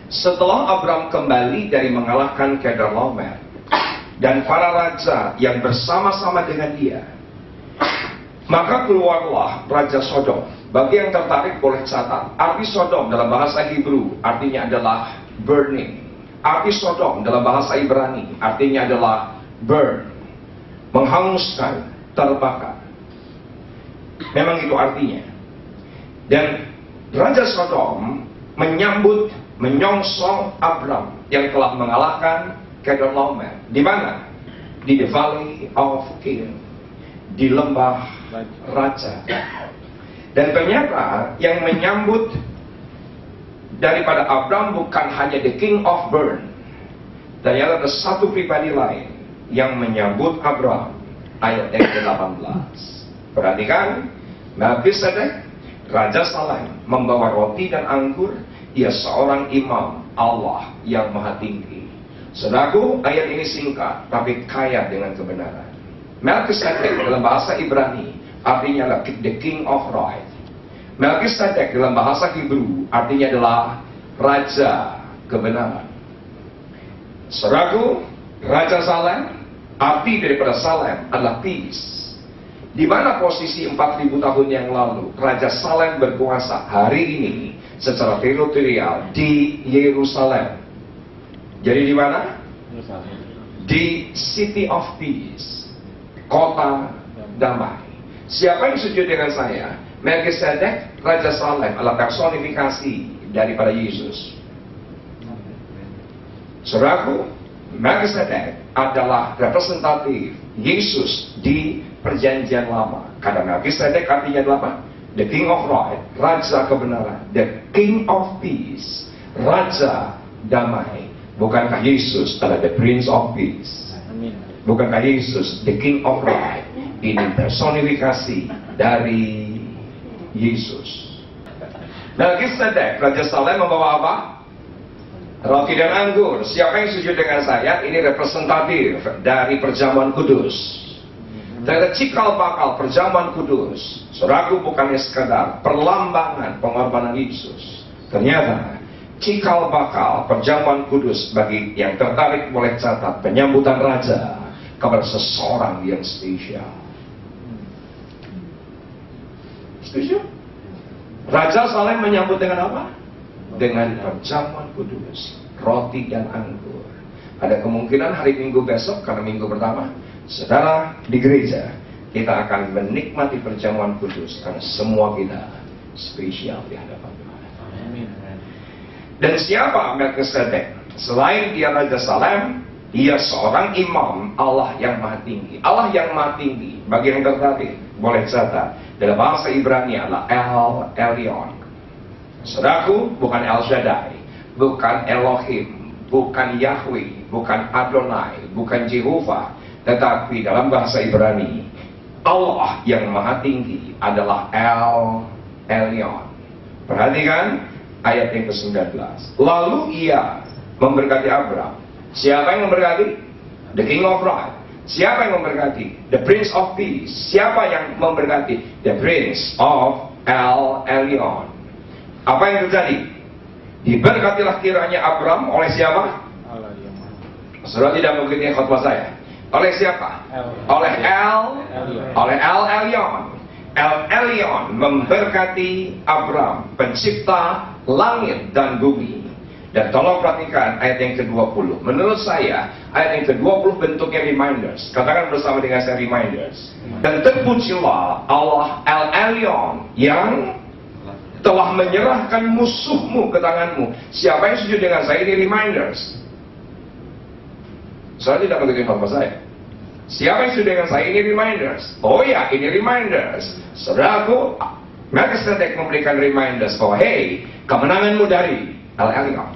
Setelah Abram kembali dari mengalahkan Kedorlaomer dan para raja yang bersama-sama dengan dia, maka keluarlah Raja Sodom. Bagi yang tertarik boleh catat, arti Sodom dalam bahasa Hebrew artinya adalah burning. Arti Sodom dalam bahasa Ibrani artinya adalah burn, menghanguskan, terbakar. Memang itu artinya. Dan Raja Sodom menyambut, menyongsong Abram yang telah mengalahkan Kedorlaomer. Di mana? Di the Valley of King, di lembah Raja. Dan ternyata yang menyambut daripada Abram bukan hanya the King of Burn. Ternyata ada satu pribadi lain yang menyambut Abram. Ayat yang ke-18. Perhatikan, Melkisedek, Raja Salem, membawa roti dan anggur. Ia seorang imam Allah yang maha tinggi. Saudaraku, ayat ini singkat tapi kaya dengan kebenaran. Melkisedek dalam bahasa Ibrani artinya adalah the King of Right. Melkisedek dalam bahasa Hebrew artinya adalah Raja Kebenaran. Saudaraku, Raja Salem, arti daripada Salem adalah peace. Di mana posisi 4.000 tahun yang lalu Raja Salem berkuasa, hari ini secara teritorial di Yerusalem. Jadi di mana? Di City of Peace, kota damai. Siapa yang setuju dengan saya? Melkisedek, Raja Salem adalah personifikasi daripada Yesus. Saudaraku, Melkisedek adalah representatif Yesus di Perjanjian Lama. Karena Melkisedek artinya adalah apa? The King of Right, Raja Kebenaran. The King of Peace, Raja Damai. Bukankah Yesus adalah the Prince of Peace? Bukankah Yesus the King of Right? Ini personifikasi dari Yesus. Melkisedek, Raja Salem membawa apa? Roti dan anggur. Siapa yang setuju dengan saya? Ini representatif dari perjamuan kudus. Dari cikal bakal perjamuan kudus. Saudaraku, bukannya sekadar perlambangan pengorbanan Yesus. Ternyata cikal bakal perjamuan kudus, bagi yang tertarik boleh catat, penyambutan raja kepada seseorang yang spesial. Setuju? Raja Salem menyambut dengan apa? Dengan perjamuan kudus, roti dan anggur. Ada kemungkinan hari Minggu besok, karena minggu pertama saudara di gereja, kita akan menikmati perjamuan kudus karena semua kita spesial di hadapan Tuhan. Dan siapa Melkisedek? Selain dia Raja Salem, dia seorang imam Allah yang maha tinggi. Allah yang maha tinggi, bagi yang tertarik boleh catat, dalam bahasa Ibrani adalah El Elyon. Saudaraku, bukan El Shaddai, bukan Elohim, bukan Yahweh, bukan Adonai, bukan Jehovah, tetapi dalam bahasa Ibrani Allah yang maha tinggi adalah El Elyon. Perhatikan ayat yang ke-19. Lalu ia memberkati Abram. Siapa yang memberkati? The King of Right. Siapa yang memberkati? The Prince of Peace. Siapa yang memberkati? The Prince of El Elyon. Apa yang terjadi? Diberkatilah kiranya Abram oleh siapa? Saudara tidak mengikuti khotbah saya. Oleh siapa? Oleh El Elyon. El Elyon memberkati Abram, pencipta langit dan bumi. Dan tolong perhatikan ayat yang ke-20. Menurut saya, ayat yang ke-20 bentuknya reminders. Katakan bersama dengan saya reminders. Dan terpujilah Allah El Elyon yang telah menyerahkan musuhmu ke tanganmu. Siapa yang setuju dengan saya? Ini reminders. Saya tidak mengikuti khotbah saya. Siapa yang setuju dengan saya? Ini reminders. Oh ya, ini reminders. Saudaraku, Melkisedek memberikan reminders bahwa hey, kemenanganmu dari El Elyon.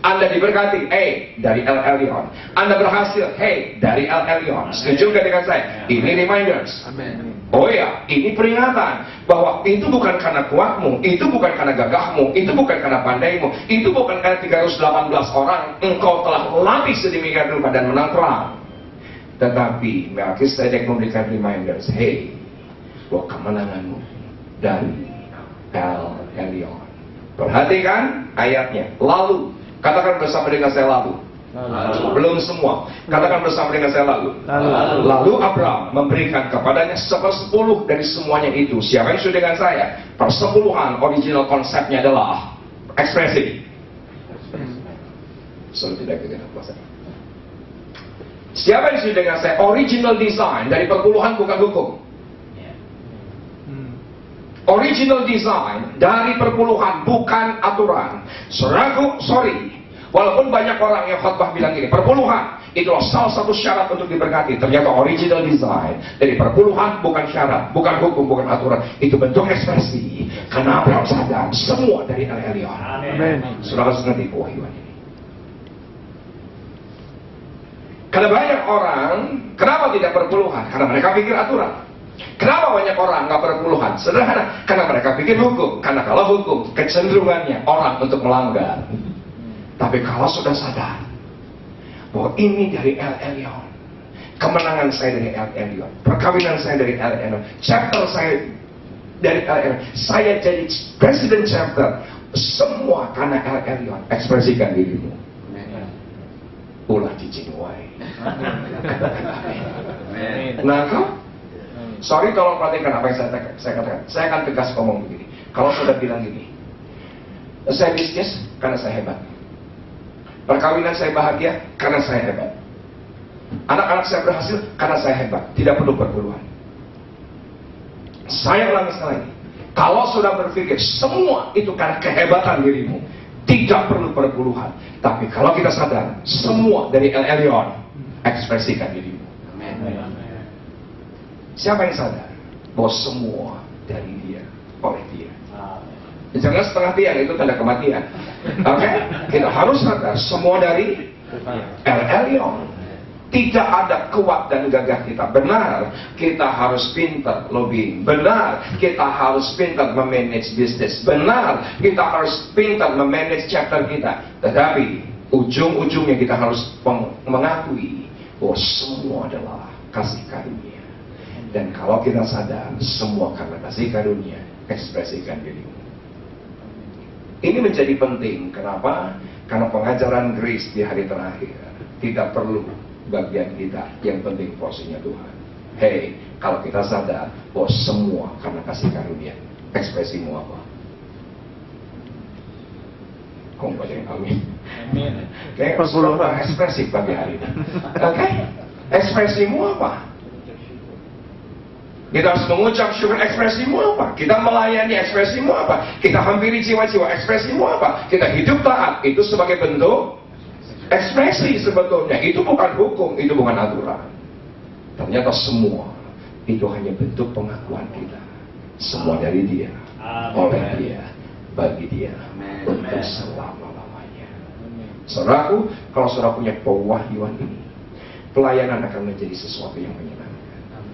Anda diberkati, dari El Elyon. Anda berhasil, dari El Elyon. Setuju dengan saya? Ini reminders. Amen. Oh ya, ini peringatan bahwa itu bukan karena kuatmu, itu bukan karena gagahmu, itu bukan karena pandaimu, itu bukan karena 318 orang engkau telah latih sedemikian rupa dan menang perang. Tetapi Melkisedek memberikan reminders, bahwa kemenanganmu dari El Elyon. Perhatikan ayatnya. Lalu Katakan bersama dengan saya lalu. Belum semua. Katakan bersama dengan saya lalu. Lalu Abraham memberikan kepadanya 1/10 dari semuanya itu. Siapa yang sudah dengan saya? Persepuluhan original konsepnya adalah ekspresi. Selalu tidak begitu kuasa. Siapa yang sudah dengan saya? Original design dari perpuluhan bukan hukum. Original design dari perpuluhan bukan aturan. Saudaraku, sorry. Walaupun banyak orang yang khotbah bilang gini, perpuluhan itulah salah satu syarat untuk diberkati. Ternyata original design dari perpuluhan bukan syarat, bukan hukum, bukan aturan. Itu bentuk ekspresi. Karena Abraham sadar semua dari El Elyon. Saudara harus ngerti kewahyuan ini. Karena banyak orang, kenapa tidak perpuluhan? Karena mereka pikir aturan. Kenapa banyak orang nggak perpuluhan? Sederhana, karena mereka pikir hukum. Karena kalau hukum, kecenderungannya orang untuk melanggar. Tapi kalau sudah sadar bahwa ini dari El Elyon, kemenangan saya dari El Elyon, perkawinan saya dari El Elyon, chapter saya dari El Elyon, saya jadi presiden chapter, semua karena El Elyon. Ekspresikan dirimu. Ulah dijinuai. Nah, sorry, tolong perhatikan apa yang saya katakan. Saya akan tegas ngomong begini. Kalau sudah bilang gini, saya bisnis karena saya hebat. Perkawinan saya bahagia karena saya hebat. Anak-anak saya berhasil karena saya hebat. Tidak perlu perpuluhan. Saya ulangi sekali lagi. Kalau sudah berpikir semua itu karena kehebatan dirimu, tidak perlu perpuluhan. Tapi kalau kita sadar semua dari El Elyon, ekspresikan dirimu. Siapa yang sadar bahwa semua dari dia, oleh dia? Jangan setengah tiang, itu tanda kematian. Oke? Kita harus sadar semua dari El Elyon. Tidak ada kuat dan gagah kita. Benar, kita harus pintar lobbying. Benar, kita harus pintar memanage bisnis. Benar, kita harus pintar memanage chapter kita. Tetapi ujung-ujungnya kita harus mengakui bahwa semua adalah kasih karunia. Dan kalau kita sadar semua karena kasih karunia, ekspresikan dirimu. Ini menjadi penting. Kenapa? Karena pengajaran grace di hari terakhir tidak perlu bagian kita, yang penting porsinya Tuhan. Hey, kalau kita sadar bahwa semua karena kasih karunia, ekspresimu apa? Kau baca yang amin. Kayak ekspresif bagi hari ini. Oke? Ekspresimu apa? Kita harus mengucap syukur, ekspresimu apa? Kita melayani, ekspresimu apa? Kita hampiri jiwa-jiwa, ekspresimu apa? Kita hidup taat, itu sebagai bentuk ekspresi sebetulnya. Itu bukan hukum, itu bukan aturan. Ternyata semua itu hanya bentuk pengakuan kita. Semua dari dia, oleh dia, bagi dia, untuk selama-lamanya. Saudaraku, kalau saudara punya pewahyuan ini, pelayanan akan menjadi sesuatu yang menyenangkan.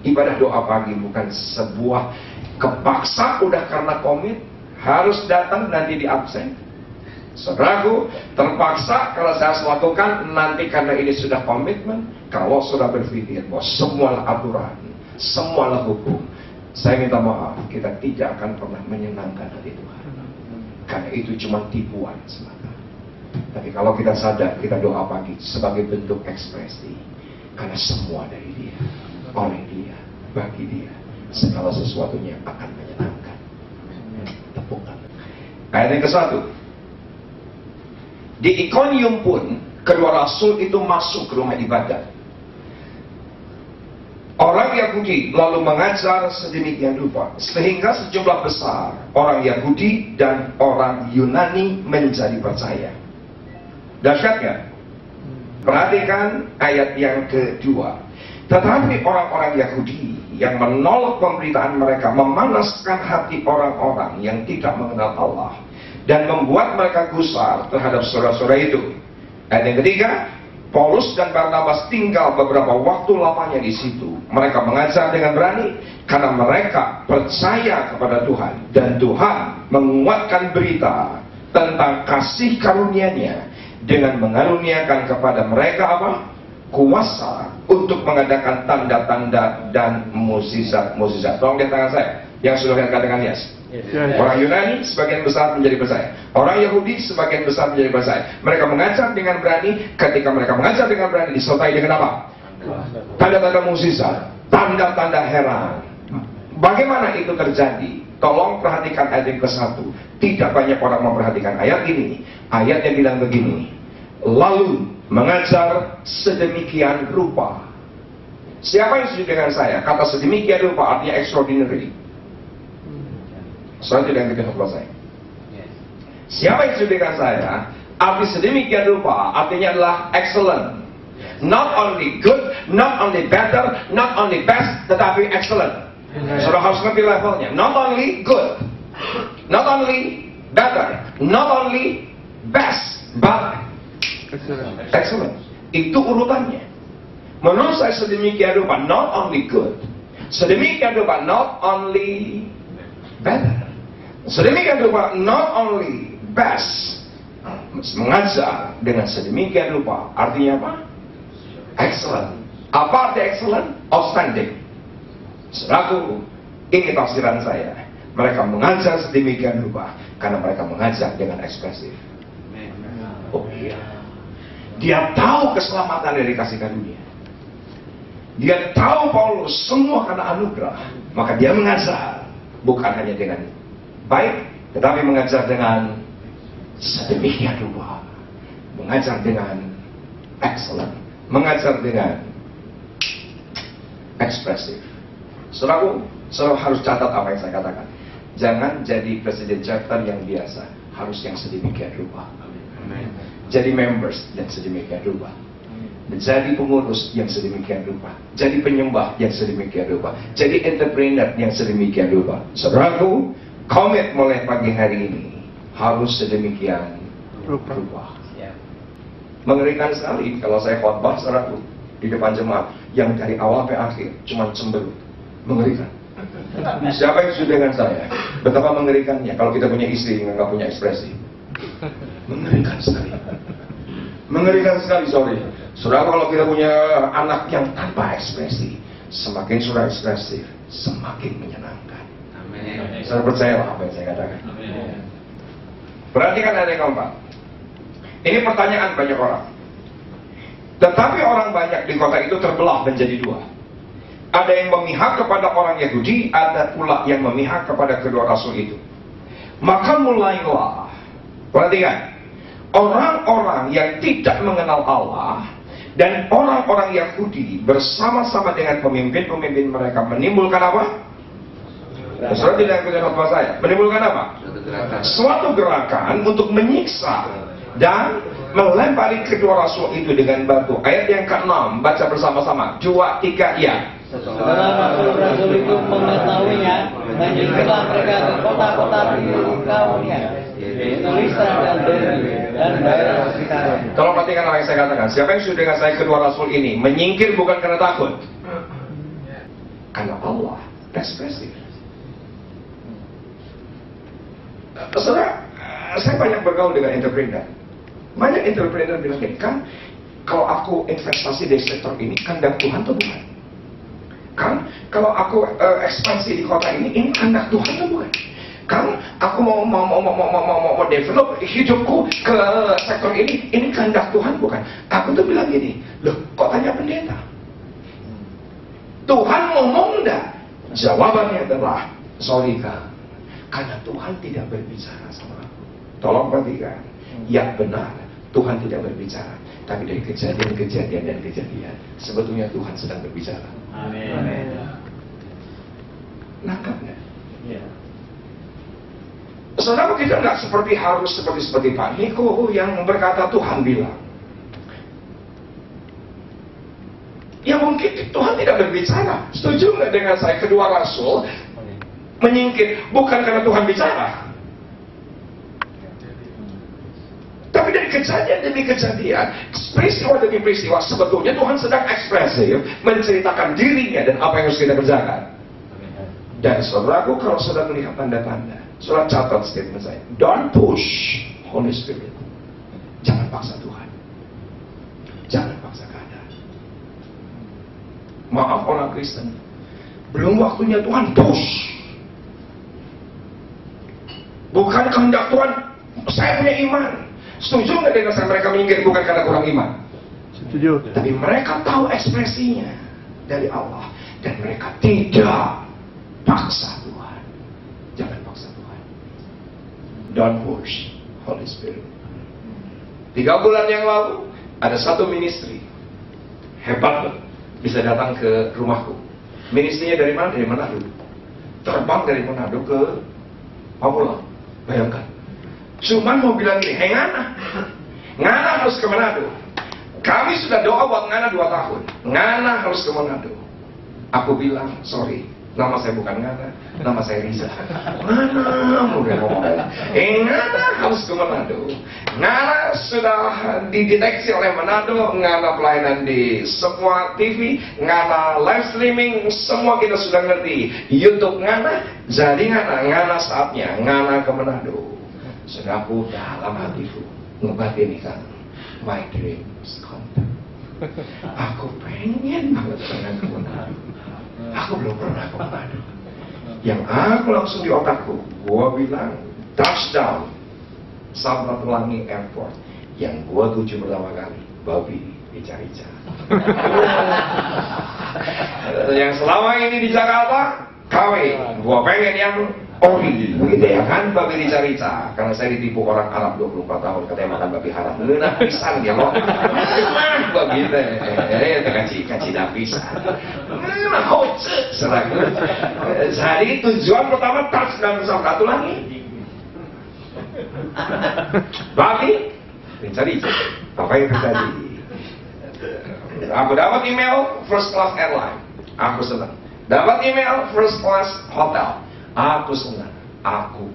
Ibadah doa pagi bukan sebuah kepaksa, udah karena komit harus datang nanti di absen. Saudaraku, terpaksa kalau saya harus lakukan nanti karena ini sudah komitmen. Kalau sudah berpikir bahwa semualah aturan, semualah hukum, saya minta maaf, kita tidak akan pernah menyenangkan hati Tuhan. Karena itu cuma tipuan semata. Tapi kalau kita sadar, kita doa pagi sebagai bentuk ekspresi, karena semua dari dia, oleh dia, bagi dia, segala sesuatunya akan menyenangkan. Tepuk tangan. Ayat yang ke-1. Di Ikonium pun kedua rasul itu masuk ke rumah ibadat. Orang Yahudi lalu mengajar sedemikian rupa sehingga sejumlah besar orang Yahudi dan orang Yunani menjadi percaya. Dahsyatnya, perhatikan ayat yang kedua. Tetapi orang-orang Yahudi yang menolak pemberitaan mereka memanaskan hati orang-orang yang tidak mengenal Allah dan membuat mereka gusar terhadap saudara-saudara itu. Ayat yang ketiga, Paulus dan Barnabas tinggal beberapa waktu lamanya di situ. Mereka mengajar dengan berani karena mereka percaya kepada Tuhan, dan Tuhan menguatkan berita tentang kasih karunia-Nya dengan mengaruniakan kepada mereka apa? Kuasa untuk mengadakan tanda-tanda dan mukjizat-mukjizat. Tolong lihat tangan saya. Yang sudah lihat katakan yes. Orang Yunani sebagian besar menjadi percaya. Orang Yahudi sebagian besar menjadi percaya. Mereka mengajar dengan berani. Ketika mereka mengajar dengan berani, disertai dengan apa? Tanda-tanda mukjizat, tanda-tanda heran. Bagaimana itu terjadi? Tolong perhatikan ayat yang ke-1. Tidak banyak orang memperhatikan ayat ini. Ayat yang bilang begini, lalu mengajar sedemikian rupa. Siapa yang setuju dengan saya? Kata sedemikian rupa artinya extraordinary. Saya tidak ngerti apa saya. Siapa yang setuju dengan saya? Arti sedemikian rupa artinya adalah excellent. Not only good, not only better, not only best, tetapi excellent. Saudara harus ngerti levelnya. Not only good, not only better, not only best, but excellent. Itu urutannya. Menurut saya sedemikian rupa, not only good, sedemikian rupa, not only better, sedemikian rupa, not only best. Mengajar dengan sedemikian rupa artinya apa? Excellent. Apa arti excellent? Outstanding. Saudaraku, ini tafsiran saya. Mereka mengajar sedemikian rupa karena mereka mengajar dengan ekspresif. Oh iya, dia tahu keselamatan dari kasih karunia. Dia tahu Paulus semua karena anugerah. Maka dia mengajar bukan hanya dengan baik, tetapi mengajar dengan sedemikian rupa. Mengajar dengan excellent. Mengajar dengan ekspresif. Saudaraku, saudara harus catat apa yang saya katakan. Jangan jadi presiden chapter yang biasa, harus yang sedemikian rupa. Amen. Jadi members yang sedemikian rupa. Jadi pengurus yang sedemikian rupa. Jadi penyembah yang sedemikian rupa. Jadi entrepreneur yang sedemikian rupa. Saudaraku, komit mulai pagi hari ini harus sedemikian rupa. Mengerikan sekali kalau saya khotbah, saudaraku, di depan jemaat yang dari awal sampai akhir cuma cemberut. Mengerikan. Siapa yang sudah dengan saya? Betapa mengerikannya kalau kita punya istri yang nggak punya ekspresi. Mengerikan sekali. Mengerikan sekali, sorry. Saudara, kalau kita punya anak yang tanpa ekspresi, semakin saudara ekspresif, semakin menyenangkan. Amin. Saudara percayalah apa yang saya katakan. Amin. Perhatikan ayat yang keempat. Ini pertanyaan banyak orang. Tetapi orang banyak di kota itu terbelah menjadi dua. Ada yang memihak kepada orang Yahudi, ada pula yang memihak kepada kedua rasul itu. Maka mulailah, perhatikan, orang-orang yang tidak mengenal Allah dan orang-orang Yahudi bersama-sama dengan pemimpin-pemimpin mereka menimbulkan apa? Saudara tidak ikutin khotbah saya. Menimbulkan apa? Suatu gerakan untuk menyiksa dan melempari kedua rasul itu dengan batu. Ayat yang ke-6, baca bersama-sama. 2, 3, ya. Setelah rasul itu mengetahuinya, menyingkirlah mereka ke kota-kota di Likaonia, Listra dan Derbe dan daerah sekitar. Tolong perhatikan apa yang saya katakan. Siapa yang sudah dengan saya kedua rasul ini menyingkir bukan karena takut, karena Allah ekspresif. Saudara, saya banyak bergaul dengan entrepreneur. Banyak entrepreneur bilang, kan kalau aku investasi di sektor ini, kehendak Tuhan atau bukan? Kan kalau aku ekspansi di kota ini kehendak Tuhan atau bukan? Kan aku mau develop hidupku ke sektor ini kehendak Tuhan bukan? Aku tuh bilang gini, loh kok tanya pendeta? Tuhan ngomong enggak? Jawabannya adalah, sorry Kang, karena Tuhan tidak berbicara sama aku. Tolong perhatikan, yang benar, Tuhan tidak berbicara. Tapi dari kejadian dan kejadian, sebetulnya Tuhan sedang berbicara. Amin. Nangkap nggak? Ya. Saudara, kita nggak harus seperti Pak Niko yang berkata Tuhan bilang. Ya mungkin Tuhan tidak berbicara. Setuju nggak dengan saya? Kedua rasul menyingkir bukan karena Tuhan bicara, tapi dari kejadian demi kejadian, peristiwa demi peristiwa, sebetulnya Tuhan sedang ekspresif menceritakan dirinya dan apa yang harus kita kerjakan. Dan saudaraku, kalau saudara melihat tanda-tanda, saudara catat statement saya. Don't push Holy Spirit. Jangan paksa Tuhan. Jangan paksa keadaan. Maaf orang Kristen, belum waktunya Tuhan push. Bukan kehendak Tuhan, saya punya iman. Setuju nggak dengan saya mereka menyingkir bukan karena kurang iman? Setuju. Tapi mereka tahu ekspresinya dari Allah. Dan mereka tidak paksa Tuhan. Jangan paksa Tuhan. Don't push Holy Spirit. 3 bulan yang lalu, ada satu ministry. Hebat loh. Bisa datang ke rumahku. Ministrinya dari mana? Dari Manado. Terbang dari Manado ke Papua. Bayangkan. Cuman mau bilang gini, hey Ngana harus ke Manado. Kami sudah doa buat Ngana 2 tahun. Ngana harus ke Manado. Aku bilang, sorry, nama saya bukan Ngana, nama saya Riza. Ngana, udah ngomong. Ngana harus ke Manado. Ngana sudah dideteksi oleh Manado. Ngana pelayanan di semua TV, Ngana live streaming, semua kita sudah ngerti. YouTube Ngana, jadi Ngana saatnya, Ngana ke Manado. Sudah aku dalam hatiku ngebatin kan, my dreams come true. Aku pengen banget pernah ke Manado. Aku belum pernah ke Manado. Yang aku langsung di otakku, gua bilang touchdown Samratulangi Airport. Yang gua tuju pertama kali, babi Rica-Rica. Yang selama ini di Jakarta, KW. Gua pengen yang ori, begitu ya kan, babi Rica-Rica. Karena saya ditipu orang Arab 24 tahun, katanya makan babi haram. Lenak pisan dia mau. Babi itu, kaci pisang. Nah, hoce, serang. Jadi tujuan pertama touchdown Samratulangi. Babi Rica-Rica. Apa yang terjadi? Aku dapat email first class airline. Aku senang. Dapat email first class hotel. Aku senang. Aku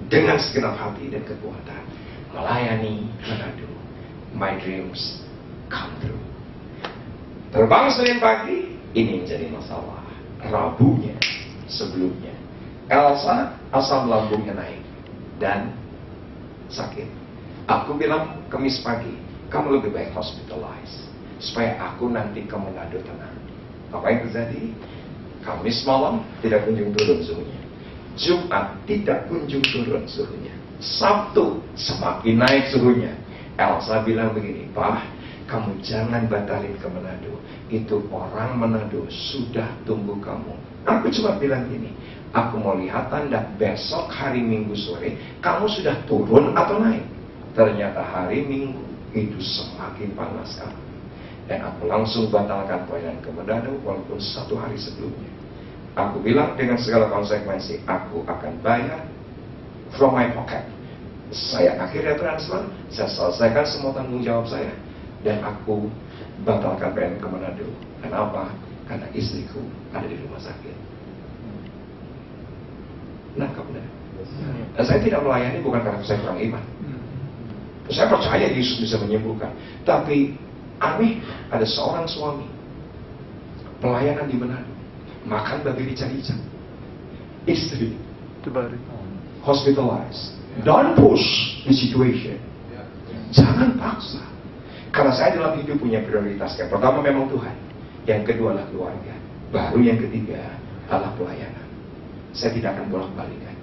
dengan segenap hati dan kekuatan melayani Manado. My dreams come true. Terbang Senin pagi, ini menjadi masalah. Rabunya sebelumnya, Elsa asam lambungnya naik dan sakit. Aku bilang Kamis pagi, kamu lebih baik hospitalize supaya aku nanti ke Manado tenang. Apa yang terjadi? Kamis malam tidak kunjung turun suhunya. Jumat tidak kunjung turun suhunya. Sabtu semakin naik suhunya. Elsa bilang begini, Pak, kamu jangan batalin ke Manado. Itu orang Manado sudah tunggu kamu. Aku cuma bilang gini, aku mau lihat tanda besok hari Minggu sore kamu sudah turun atau naik. Ternyata hari Minggu itu semakin panas kamu. Dan aku langsung batalkan pelayanan ke Manado walaupun 1 hari sebelumnya. Aku bilang dengan segala konsekuensi, aku akan bayar from my pocket. Saya akhirnya transfer, saya selesaikan semua tanggung jawab saya, dan aku batalkan pelayanan ke Manado. Kenapa? Karena istriku ada di rumah sakit. Nangkap benar. Dan saya tidak melayani bukan karena saya kurang iman. Saya percaya Yesus bisa menyembuhkan. Tapi aneh, ada seorang suami pelayanan di Manado, makan babi Rica-Rica. Istri hospitalized. Don't push the situation. Jangan paksa. Karena saya dalam hidup punya prioritas. Yang pertama memang Tuhan. Yang kedua adalah keluarga. Baru yang ketiga adalah pelayanan. Saya tidak akan bolak-balikan.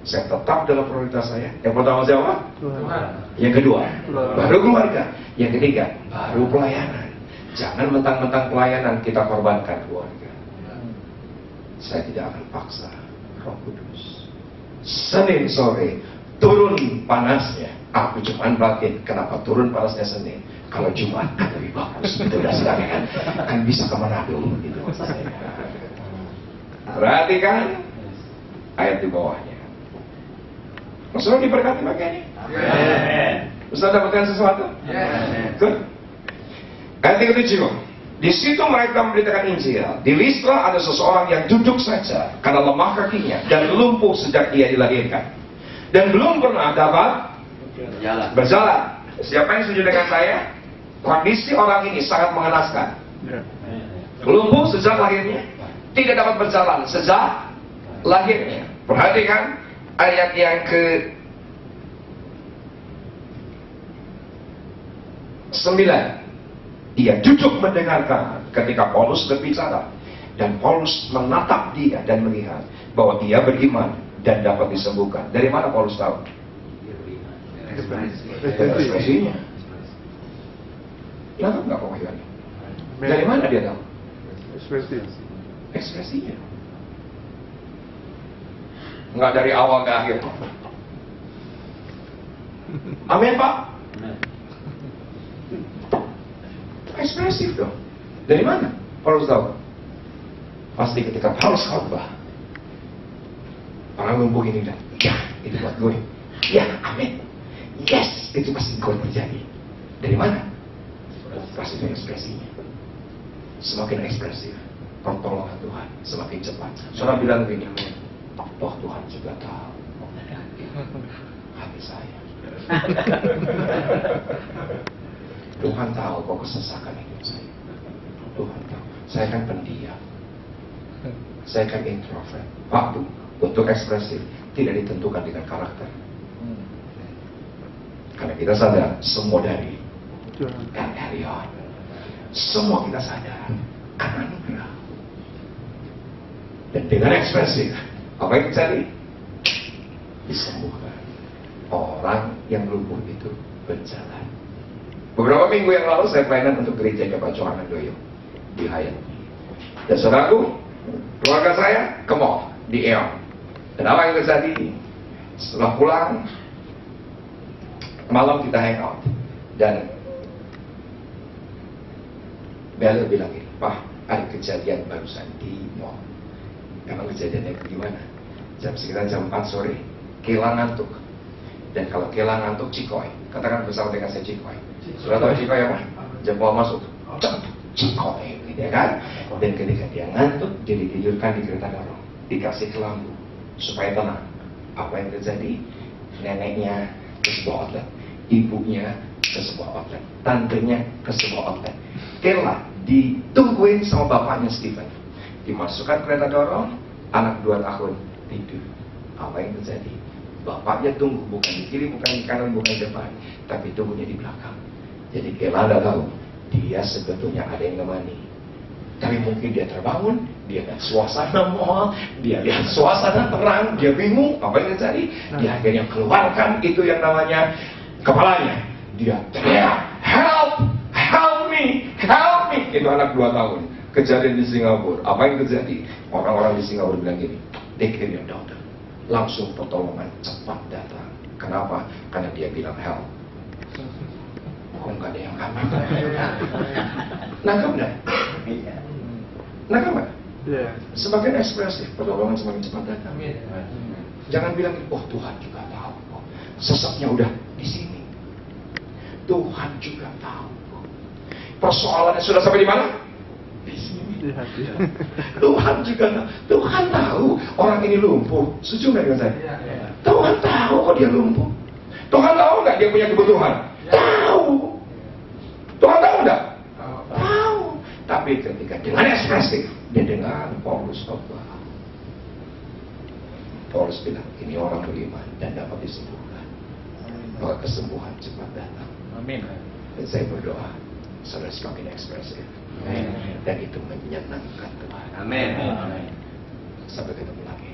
Saya tetap dalam prioritas saya. Yang pertama siapa? Tuhan. Yang kedua baru keluarga. Yang ketiga baru pelayanan. Jangan mentang-mentang pelayanan kita korbankan keluarga. Saya tidak akan paksa Roh Kudus. Senin sore turun panasnya, aku cuman batin kenapa turun panasnya Senin. Kalau Jumat kan lebih bagus, itu udah sekali kan bisa ke Manado gitu maksud saya. Perhatikan ayat di bawahnya. Maksudnya diberkati makanya. Bisa dapatkan sesuatu? Good. Ayat yang ke-7. Di situ mereka memberitakan Injil. Di Listra ada seseorang yang duduk saja karena lemah kakinya dan lumpuh sejak ia dilahirkan. Dan belum pernah dapat berjalan. Siapa yang setuju dengan saya? Kondisi orang ini sangat mengenaskan. Lumpuh sejak lahirnya, tidak dapat berjalan sejak lahirnya. Perhatikan ayat yang ke-9. Dia duduk mendengarkan ketika Paulus berbicara. Dan Paulus menatap dia dan melihat bahwa dia beriman dan dapat disembuhkan. Dari mana Paulus tahu? Ekspresinya. Lengkap nggak pengakuannya? Dari mana dia tahu? Ekspresinya. Nggak dari awal ke akhir. Amin Pak? Ekspresif dong. Dari mana Paulus tahu? Pasti ketika Paulus khotbah, orang ngumpul ini dan ya itu buat gue. Ya amin. Yes, itu pasti gue terjadi. Dari mana? Pasti dari ekspresinya. Semakin ekspresif, pertolongan Tuhan semakin cepat. Saudara bilang begini, oh Tuhan juga tahu hati saya. Tuhan tahu kok kesesakan hidup saya. Tuhan tahu. Saya kan pendiam. Saya kan introvert. Pak Bu, untuk ekspresif tidak ditentukan dengan karakter. Karena kita sadar semua dari Elion. Semua kita sadar karena anugerah. Dan dengan ekspresif, apa yang terjadi? Disembuhkan. Orang yang lumpuh itu berjalan. Beberapa minggu yang lalu saya pelayanan untuk gereja Pak Johan Doyo di Hayat. Dan saudaraku, keluarga saya ke mall di Eon. Dan apa yang terjadi? Setelah pulang, malam kita hangout. Dan Bella bilang gini, Pak, ada kejadian barusan di mall. Emang kejadiannya gimana? Sekitar jam 4 sore, Kela ngantuk. Dan kalau Kela ngantuk, Cikoy. Katakan bersama dengan saya Cikoy. Sudah tahu Cikoy apa? Jempol masuk. Cikoy, gitu ya kan? Dan ketika dia ngantuk, dia ditidurkan di kereta dorong. Dikasih kelambu, supaya tenang. Apa yang terjadi? Neneknya ke sebuah outlet. Ibunya ke sebuah outlet. Tantenya ke sebuah outlet. Kela ditungguin sama bapaknya Stephen. Dimasukkan kereta dorong, anak 2 tahun tidur. Apa yang terjadi? Bapaknya tunggu, bukan di kiri, bukan di kanan, bukan di depan, tapi tunggunya di belakang. Jadi Kela tidak tahu, dia sebetulnya ada yang nemani. Tapi mungkin dia terbangun, dia lihat suasana mall, dia lihat suasana terang, dia bingung, apa yang terjadi? Dia akhirnya keluarkan itu yang namanya kepalanya. Dia teriak, help, help me, help me. Itu anak 2 tahun. Kejadian di Singapura. Apa yang terjadi? Orang-orang di Singapura bilang gini, take care your daughter. Langsung pertolongan cepat datang. Kenapa? Karena dia bilang help. Oh, nggak ada yang aman. Nangkep nggak? Nangkep nggak? Semakin ekspresif, pertolongan semakin cepat datang. Jangan bilang, oh Tuhan juga tahu. Sesaknya udah di sini. Tuhan juga tahu. Persoalannya sudah sampai di mana? Di sini. Tuhan juga tahu. Tuhan tahu orang ini lumpuh. Setuju nggak dengan saya? Tuhan tahu kok dia lumpuh. Tuhan tahu nggak dia punya kebutuhan? Tahu. Tuhan tahu nggak? Tahu. Tapi ketika dengan ekspresif, dia dengar Paulus khotbah. Paulus bilang, ini orang beriman dan dapat disembuhkan. Maka kesembuhan cepat datang. Amin. Dan saya berdoa, saudara semakin ekspresif. Dan itu menyenangkan Tuhan. Amin. Sampai ketemu lagi.